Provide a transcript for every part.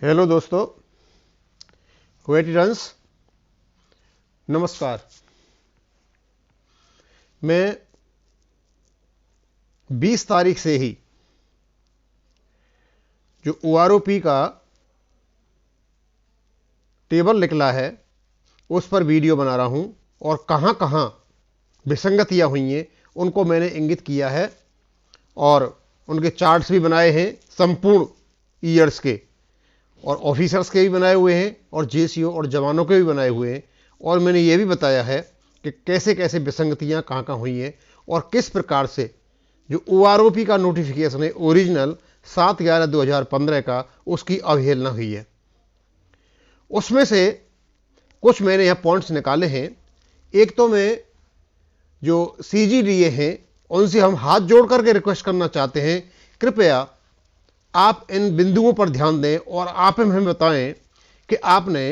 Hello दोस्तों, क्वेटिरंस नमस्कार। मैं 20 तारीख से ही जो OROP का टेबल निकला है उस पर वीडियो बना रहा हूं और कहां कहां विसंगतियां हुई हैं उनको मैंने इंगित किया है और उनके चार्ट्स भी बनाए हैं, संपूर्ण ईयर्स के और ऑफिसर्स के भी बनाए हुए हैं और JCO और जवानों के भी बनाए हुए हैं। और मैंने ये भी बताया है कि कैसे कैसे विसंगतियां कहां कहां हुई हैं और किस प्रकार से जो OROP का नोटिफिकेशन है ओरिजिनल 7/11/2015 का, उसकी अवहेलना हुई है। उसमें से कुछ मैंने यहाँ पॉइंट्स निकाले हैं। एक तो मैं जो CGDA हैं उनसे हम हाथ जोड़ करके रिक्वेस्ट करना चाहते हैं, कृपया आप इन बिंदुओं पर ध्यान दें और आप हमें बताएं कि आपने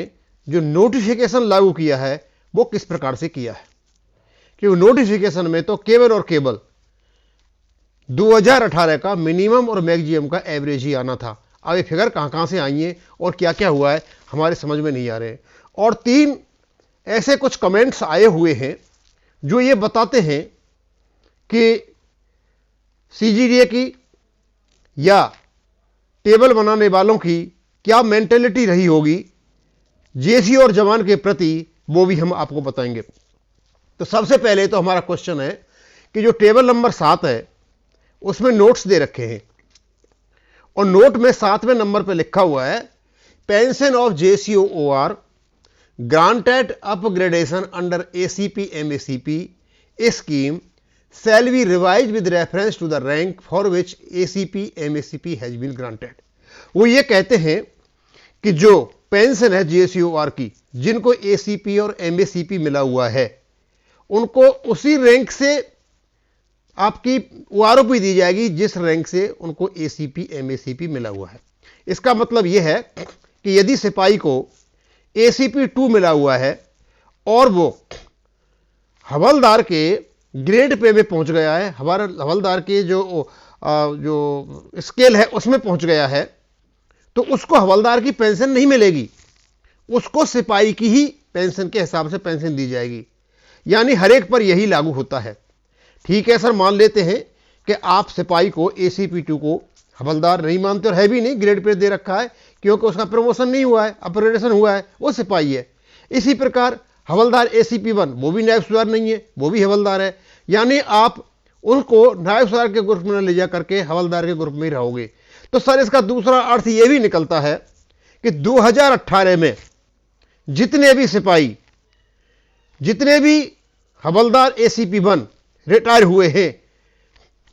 जो नोटिफिकेशन लागू किया है वो किस प्रकार से किया है। क्योंकि नोटिफिकेशन में तो केवल और केवल 2018 का मिनिमम और मैक्सिमम का एवरेज ही आना था। अब ये फिगर कहां से आई है और क्या क्या हुआ है हमारे समझ में नहीं आ रहे। और 3 ऐसे कुछ कमेंट्स आए हुए हैं जो ये बताते हैं कि CGDA की या टेबल बनाने वालों की क्या मेंटेलिटी रही होगी JCO और जवान के प्रति, वो भी हम आपको बताएंगे। तो सबसे पहले तो हमारा क्वेश्चन है कि जो टेबल नंबर 7 है उसमें नोट्स दे रखे हैं और नोट में 7वें नंबर पर लिखा हुआ है, pension of JCO OR granted upgradation under ACP MACP scheme shall be revised with reference to the rank for which ACP MACP has been granted। वो ये कहते हैं कि जो पेंशन है JCO OR की, जिनको ACP और MACP मिला हुआ है, उनको उसी रैंक से आपकी OROP दी जाएगी जिस रैंक से उनको ACP MACP मिला हुआ है। इसका मतलब यह है कि यदि सिपाही को ACP 2 मिला हुआ है और वो हवलदार के ग्रेड पे में पहुंच गया है, हमारा हवलदार के जो स्केल है उसमें पहुंच गया है, तो उसको हवलदार की पेंशन नहीं मिलेगी, उसको सिपाही की ही पेंशन के हिसाब से पेंशन दी जाएगी। यानी हर एक पर यही लागू होता है। ठीक है सर, मान लेते हैं कि आप सिपाही को ACP 2 को हवलदार नहीं मानते और है भी नहीं, ग्रेड पे दे रखा है क्योंकि उसका प्रमोशन नहीं हुआ है, अपग्रेडेशन हुआ है, वो सिपाही है। इसी प्रकार हवलदार ACP 1 वो भी नायब सूबेदार नहीं है, वो भी हवलदार है। यानी आप उनको नायब सूबेदार के ग्रुप में ले जा करके हवलदार के ग्रुप में ही रहोगे। तो सर इसका दूसरा अर्थ ये भी निकलता है कि 2018 में जितने भी सिपाही, जितने भी हवलदार ACP 1 रिटायर हुए हैं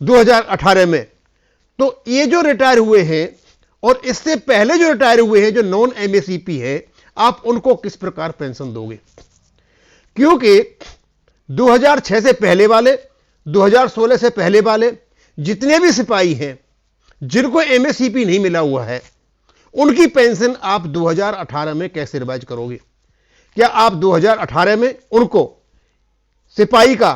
2018 में, तो ये जो रिटायर हुए हैं और इससे पहले जो रिटायर हुए हैं जो नॉन MACP है, आप उनको किस प्रकार पेंशन दोगे? क्योंकि 2006 से पहले वाले, 2016 से पहले वाले जितने भी सिपाही हैं जिनको MACP नहीं मिला हुआ है, उनकी पेंशन आप 2018 में कैसे रिवाइज करोगे? क्या आप 2018 में उनको सिपाही का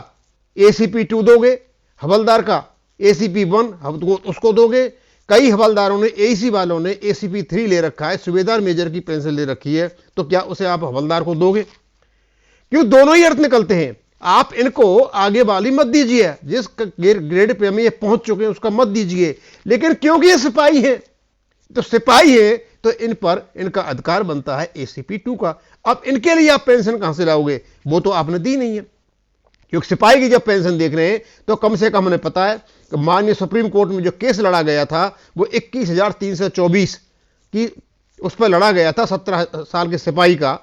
ACP 2 दोगे, हवलदार का ACP 1 उसको दोगे? कई हवलदारों ने, AEC वालों ने ACP 3 ले रखा है, सूबेदार मेजर की पेंशन ले रखी है, तो क्या उसे आप हवलदार को दोगे? क्यों? दोनों ही अर्थ निकलते हैं। आप इनको आगे वाली मत दीजिए, जिस ग्रेड पे में ये पहुंच चुके हैं उसका मत दीजिए, लेकिन क्योंकि ये सिपाही है, तो सिपाही है तो इन पर इनका अधिकार बनता है ACP 2 का। अब इनके लिए आप पेंशन कहां से लाओगे? वो तो आपने दी नहीं है। क्योंकि सिपाही की जब पेंशन देख रहे हैं तो कम से कम हमें पता है कि माननीय सुप्रीम कोर्ट में जो केस लड़ा गया था वो 21,324 की उस पर लड़ा गया था, 17 साल के सिपाही का।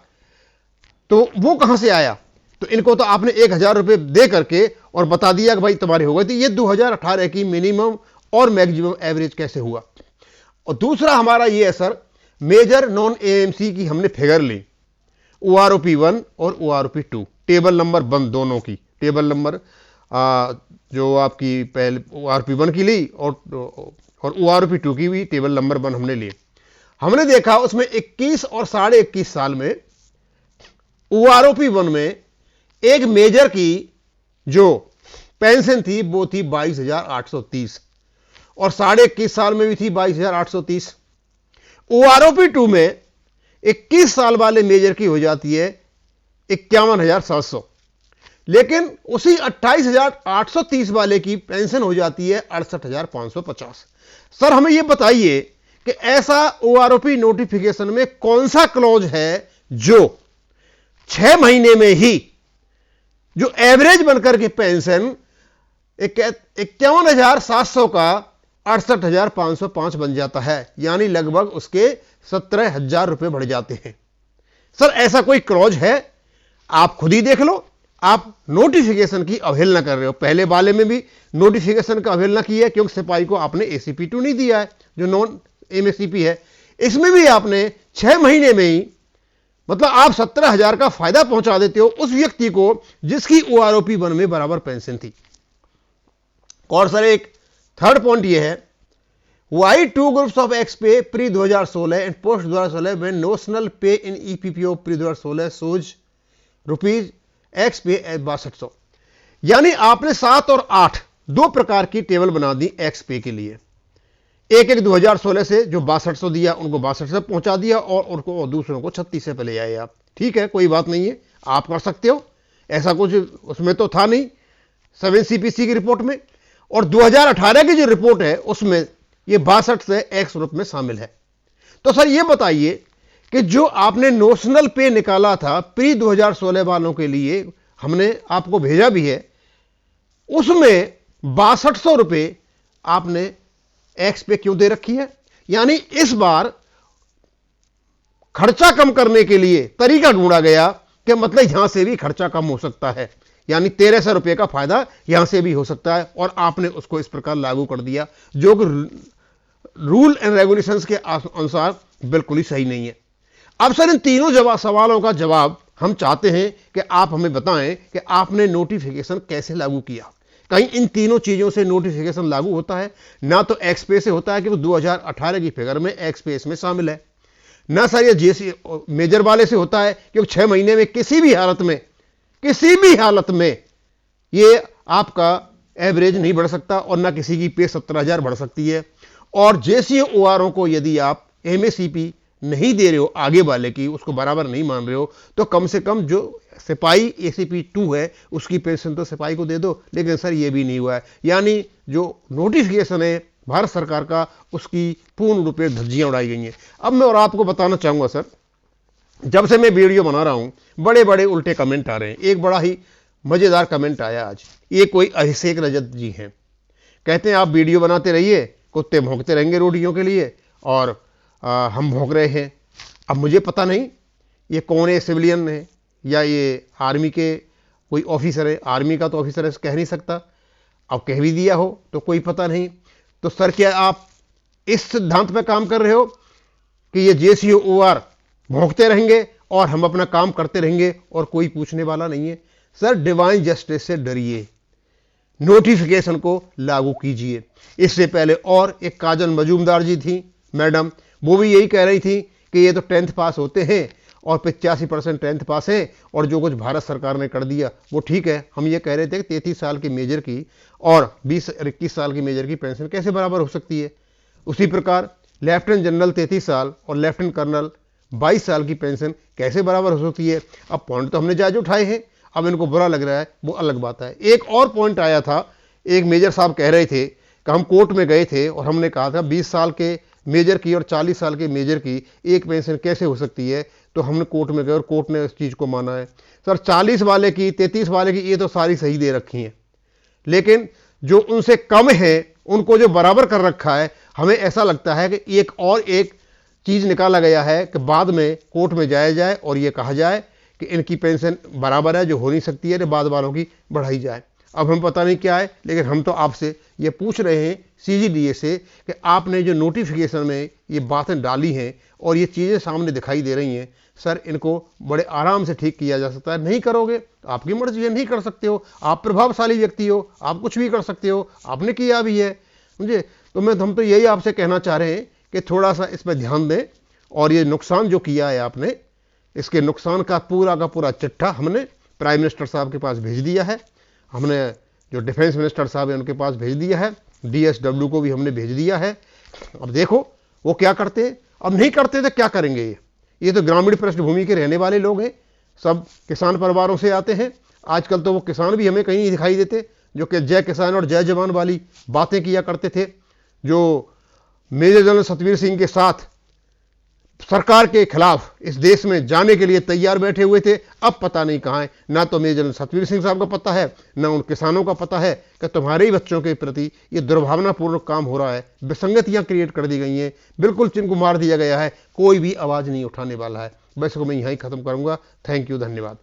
तो वो कहां से आया? तो इनको तो आपने 1,000 रुपये दे करके और बता दिया कि भाई तुम्हारे हो गए। तो ये 2018 की मिनिमम और मैक्सिमम एवरेज कैसे हुआ? और दूसरा हमारा ये है सर, मेजर नॉन AMC की हमने फिगर ली, OROP 1 और OROP 2, टेबल नंबर 1 दोनों की, टेबल नंबर जो आपकी पहले OROP 1 की ली और OROP 2 की भी टेबल नंबर 1 हमने ली। हमने देखा उसमें 21 और 21.5 साल में OROP 1 में एक मेजर की जो पेंशन थी वो थी 22,830 और 21.5 साल में भी थी 22,830। OROP 2 में 21 साल वाले मेजर की हो जाती है 51,700, लेकिन उसी 28,830 वाले की पेंशन हो जाती है 68,550। सर हमें यह बताइए कि ऐसा OROP नोटिफिकेशन में कौन सा क्लॉज है जो 6 महीने में ही जो एवरेज बनकर के पेंशन 51,700 का 68,505 बन जाता है, यानी लगभग उसके 17,000 रुपए बढ़ जाते हैं। सर ऐसा कोई क्लॉज है? आप खुद ही देख लो। आप नोटिफिकेशन की अवहेलना कर रहे हो। पहले वाले में भी नोटिफिकेशन का अवहेलना की है क्योंकि सिपाही को आपने ACP 2 नहीं दिया है जो नॉन MACP है। इसमें भी आपने 6 महीने में ही, मतलब आप 17,000 का फायदा पहुंचा देते हो उस व्यक्ति को जिसकी OROP 1 में बराबर पेंशन थी। और सर एक थर्ड पॉइंट यह है, वाई 2 ग्रुप्स ऑफ एक्स पे प्री 2016 एंड पोस्ट 2016 में नोशनल पे इन EPPO प्री 2016 सोज रुपीज एक्स पे 6200। यानी आपने 7 और 8 दो प्रकार की टेबल बना दी एक्स पे के लिए। एक 2016 से जो 6200 दिया उनको 62 से पहुंचा दिया और उनको दूसरों को 36 से पहले आए आप। ठीक है, कोई बात नहीं है, आप कर सकते हो, ऐसा कुछ उसमें तो था नहीं 7CPC की रिपोर्ट में। और 2018 की जो रिपोर्ट है उसमें ये 62 से एक्स रूप में शामिल है। तो सर ये बताइए कि जो आपने नोशनल पे निकाला था प्री 2016 वालों के लिए, हमने आपको भेजा भी है, उसमें 6200 रुपए आपने एक्स पे क्यों दे रखी है? यानी इस बार खर्चा कम करने के लिए तरीका ढूंढा गया कि मतलब यहां से भी खर्चा कम हो सकता है, यानी 1300 रुपए का फायदा यहां से भी हो सकता है, और आपने उसको इस प्रकार लागू कर दिया जो कि रूल एंड रेगुलेशंस के अनुसार बिल्कुल ही सही नहीं है। अब सर इन तीनों सवालों का जवाब हम चाहते हैं कि आप हमें बताएं कि आपने नोटिफिकेशन कैसे लागू किया। कहीं इन तीनों चीजों से नोटिफिकेशन लागू होता है? ना तो एक्सपे से होता है कि वो 2018 की फिगर में एक्सपे में शामिल है, ना सर ये जेसी मेजर वाले से होता है क्योंकि 6 महीने में किसी भी हालत में ये आपका एवरेज नहीं बढ़ सकता, और ना किसी की पे 17,000 बढ़ सकती है। और JCORO को यदि आप MACP नहीं दे रहे हो, आगे वाले की उसको बराबर नहीं मान रहे हो, तो कम से कम जो सिपाही ACP 2 है उसकी पेंशन तो सिपाही को दे दो। लेकिन सर ये भी नहीं हुआ है, यानी जो नोटिफिकेशन है भारत सरकार का उसकी पूर्ण रूप से धज्जियां उड़ाई गई हैं। अब मैं और आपको बताना चाहूंगा सर, जब से मैं वीडियो बना रहा हूं बड़े बड़े उल्टे कमेंट आ रहे हैं। एक बड़ा ही मजेदार कमेंट आया आज, ये कोई अभिषेक रजत जी हैं, कहते हैं आप वीडियो बनाते रहिए, कुत्ते भौंकते रहेंगे रोटियों के लिए, और हम भौंक रहे हैं। अब मुझे पता नहीं ये कौन है, सिविलियन है या ये आर्मी के कोई ऑफिसर है। आर्मी का तो ऑफिसर है, कह नहीं सकता, अब कह भी दिया हो तो कोई पता नहीं। तो सर क्या आप इस सिद्धांत पे काम कर रहे हो कि ये JCOR भौंकते रहेंगे और हम अपना काम करते रहेंगे और कोई पूछने वाला नहीं है? सर डिवाइन जस्टिस से डरिए, नोटिफिकेशन को लागू कीजिए। इससे पहले और एक काजल मजूमदार जी थी मैडम, वो भी यही कह रही थी कि ये तो 10th पास होते हैं और 85% 10th पास हैं, और जो कुछ भारत सरकार ने कर दिया वो ठीक है। हम ये कह रहे थे कि 33 साल की मेजर की और 20-21 साल की मेजर की पेंशन कैसे बराबर हो सकती है। उसी प्रकार लेफ्टिनेंट जनरल 33 साल और लेफ्टिनेंट कर्नल 22 साल की पेंशन कैसे बराबर हो सकती है। अब पॉइंट तो हमने जायज उठाए हैं, अब इनको बुरा लग रहा है वो अलग बात है। एक और पॉइंट आया था, एक मेजर साहब कह रहे थे कि हम कोर्ट में गए थे और हमने कहा था 20 साल के मेजर की और 40 साल के मेजर की एक पेंशन कैसे हो सकती है। तो हमने कोर्ट में गए और कोर्ट ने इस चीज़ को माना है। सर 40 वाले की, 33 वाले की ये तो सारी सही दे रखी हैं, लेकिन जो उनसे कम है उनको जो बराबर कर रखा है, हमें ऐसा लगता है कि एक चीज़ निकाला गया है कि बाद में कोर्ट में जाया जाए और ये कहा जाए कि इनकी पेंशन बराबर है जो हो नहीं सकती है, बाद वालों की बढ़ाई जाए। अब हम पता नहीं क्या है, लेकिन हम तो आपसे ये पूछ रहे हैं CGDA से कि आपने जो नोटिफिकेशन में ये बातें डाली हैं और ये चीज़ें सामने दिखाई दे रही हैं, सर इनको बड़े आराम से ठीक किया जा सकता है। नहीं करोगे आपकी मर्जी है, नहीं कर सकते हो, आप प्रभावशाली व्यक्ति हो, आप कुछ भी कर सकते हो, आपने किया भी है मुझे। तो हम तो यही आपसे कहना चाह रहे हैं कि थोड़ा सा इस पर ध्यान दें, और ये नुकसान जो किया है आपने, इसके नुकसान का पूरा चिट्ठा हमने प्राइम मिनिस्टर साहब के पास भेज दिया है, हमने जो डिफेंस मिनिस्टर साहब हैं उनके पास भेज दिया है, DSW को भी हमने भेज दिया है। अब देखो वो क्या करते हैं। अब नहीं करते तो क्या करेंगे ये तो ग्रामीण पृष्ठभूमि के रहने वाले लोग हैं, सब किसान परिवारों से आते हैं। आजकल तो वो किसान भी हमें कहीं नहीं दिखाई देते जो कि जय किसान और जय जवान वाली बातें किया करते थे, जो मेजर जनरल सतवीर सिंह के साथ सरकार के खिलाफ इस देश में जाने के लिए तैयार बैठे हुए थे। अब पता नहीं कहाँ है, ना तो मेजर जनरल सतवीर सिंह साहब को पता है, ना उन किसानों का पता है कि तुम्हारे ही बच्चों के प्रति ये दुर्भावनापूर्ण काम हो रहा है, विसंगतियां क्रिएट कर दी गई हैं, बिल्कुल चिन्ह को मार दिया गया है, कोई भी आवाज़ नहीं उठाने वाला है। बस को मैं यहीं ख़त्म करूंगा। थैंक यू, धन्यवाद।